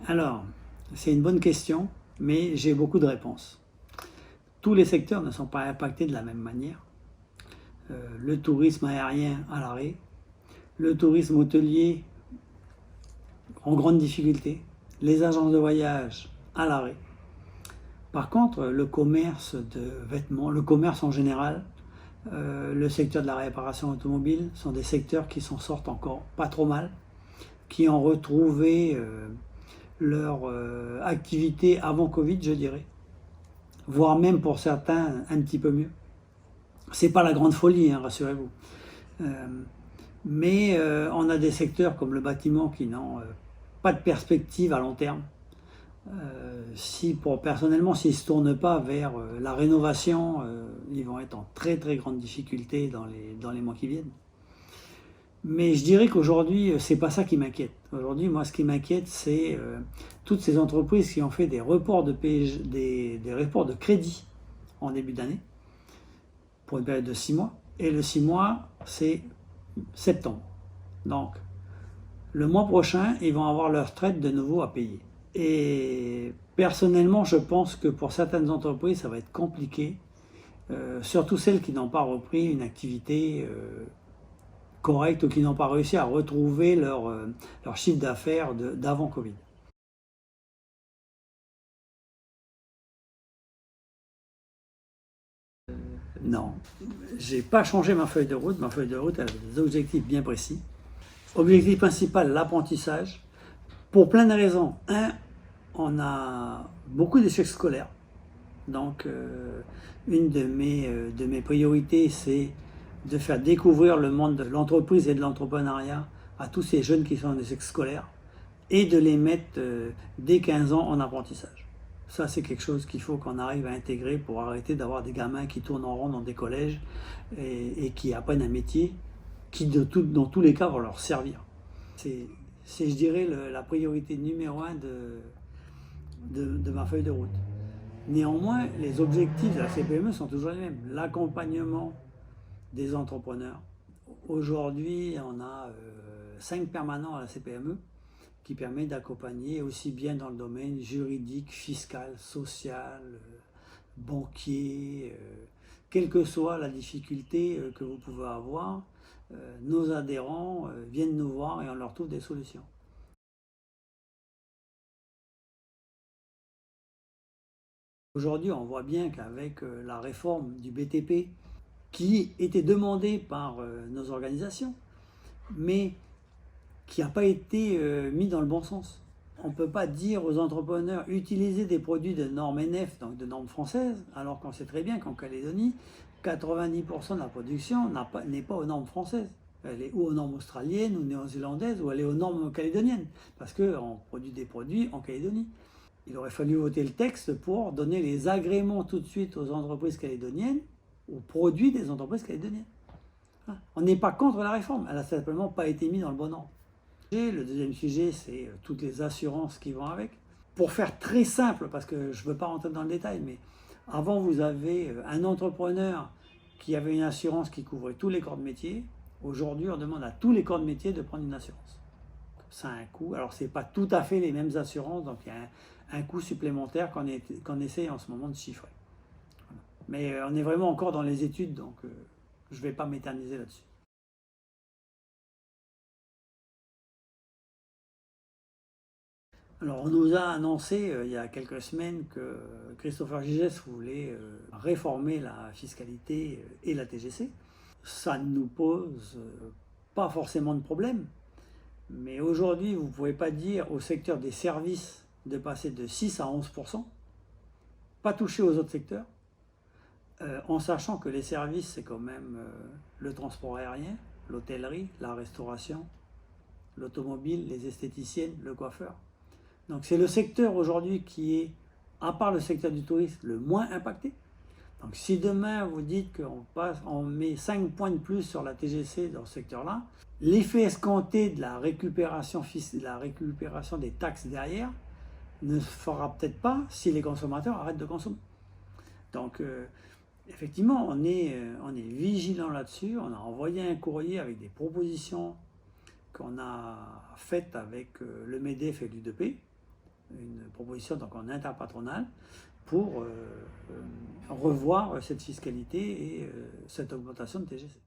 Alors, c'est une bonne question, mais j'ai beaucoup de réponses. Tous les secteurs ne sont pas impactés de la même manière. Le tourisme aérien à l'arrêt, le tourisme hôtelier en grande difficulté, les agences de voyage à l'arrêt. Par contre, le commerce de vêtements, le commerce en général, le secteur de la réparation automobile sont des secteurs qui s'en sortent encore pas trop mal, qui ont retrouvé leur activité avant Covid, je dirais, voire même pour certains un petit peu mieux. C'est pas la grande folie, hein, rassurez-vous. Mais on a des secteurs comme le bâtiment qui n'ont pas de perspective à long terme. Personnellement, s'ils ne se tournent pas vers la rénovation, ils vont être en très très grande difficulté dans les mois qui viennent. Mais je dirais qu'aujourd'hui, c'est pas ça qui m'inquiète. Aujourd'hui, moi, ce qui m'inquiète, c'est toutes ces entreprises qui ont fait des reports des reports de crédit en début d'année pour une période de 6 mois. Et le 6 mois, c'est septembre. Donc, le mois prochain, ils vont avoir leur retraite de nouveau à payer. Et personnellement, je pense que pour certaines entreprises, ça va être compliqué, surtout celles qui n'ont pas repris une activité correcte ou qui n'ont pas réussi à retrouver leur chiffre d'affaires d'avant Covid. Non, j'ai pas changé ma feuille de route. Ma feuille de route avait des objectifs bien précis. Objectif principal, l'apprentissage, pour plein de raisons. Un, on a beaucoup d'échecs scolaires. Donc, une de mes priorités, c'est de faire découvrir le monde de l'entreprise et de l'entrepreneuriat à tous ces jeunes qui sont en échec scolaire et de les mettre dès 15 ans en apprentissage. Ça, c'est quelque chose qu'il faut qu'on arrive à intégrer pour arrêter d'avoir des gamins qui tournent en rond dans des collèges et qui apprennent un métier qui, dans tous les cas, va leur servir. C'est, je dirais, la priorité numéro un de ma feuille de route. Néanmoins, les objectifs de la CPME sont toujours les mêmes. L'accompagnement des entrepreneurs. Aujourd'hui, on a 5 permanents à la CPME qui permet d'accompagner aussi bien dans le domaine juridique, fiscal, social, banquier, quelle que soit la difficulté que vous pouvez avoir, nos adhérents viennent nous voir et on leur trouve des solutions. Aujourd'hui, on voit bien qu'avec la réforme du BTP, qui était demandée par nos organisations, mais qui n'a pas été mis dans le bon sens. On ne peut pas dire aux entrepreneurs utilisez des produits de normes NF, donc de normes françaises, alors qu'on sait très bien qu'en Calédonie, 90% de la production n'est pas aux normes françaises. Elle est ou aux normes australiennes ou néo-zélandaises ou elle est aux normes calédoniennes, parce qu'on produit des produits en Calédonie. Il aurait fallu voter le texte pour donner les agréments tout de suite aux entreprises calédoniennes, aux produits des entreprises calédoniennes. On n'est pas contre la réforme, elle n'a simplement pas été mise dans le bon ordre. Le deuxième sujet, c'est toutes les assurances qui vont avec. Pour faire très simple, parce que je ne veux pas rentrer dans le détail, mais avant, vous avez un entrepreneur qui avait une assurance qui couvrait tous les corps de métier. Aujourd'hui, on demande à tous les corps de métier de prendre une assurance. Ça a un coût. Alors, ce n'est pas tout à fait les mêmes assurances, donc il y a un coût supplémentaire qu'on essaie en ce moment de chiffrer. Mais on est vraiment encore dans les études, donc je ne vais pas m'éterniser là-dessus. Alors, on nous a annoncé il y a quelques semaines que Christopher Gigès voulait réformer la fiscalité et la TGC. Ça ne nous pose pas forcément de problème, mais aujourd'hui, vous ne pouvez pas dire au secteur des services de passer de 6 à 11%, pas toucher aux autres secteurs, en sachant que les services, c'est quand même le transport aérien, l'hôtellerie, la restauration, l'automobile, les esthéticiennes, le coiffeur. Donc c'est le secteur aujourd'hui qui est, à part le secteur du tourisme, le moins impacté. Donc si demain vous dites on met 5 points de plus sur la TGC dans ce secteur-là, l'effet escompté de la récupération des taxes derrière ne se fera peut-être pas si les consommateurs arrêtent de consommer. Donc effectivement, on est vigilant là-dessus. On a envoyé un courrier avec des propositions qu'on a faites avec le MEDEF et l'UDP. une proposition donc en interpatronale pour revoir cette fiscalité et cette augmentation de TGC.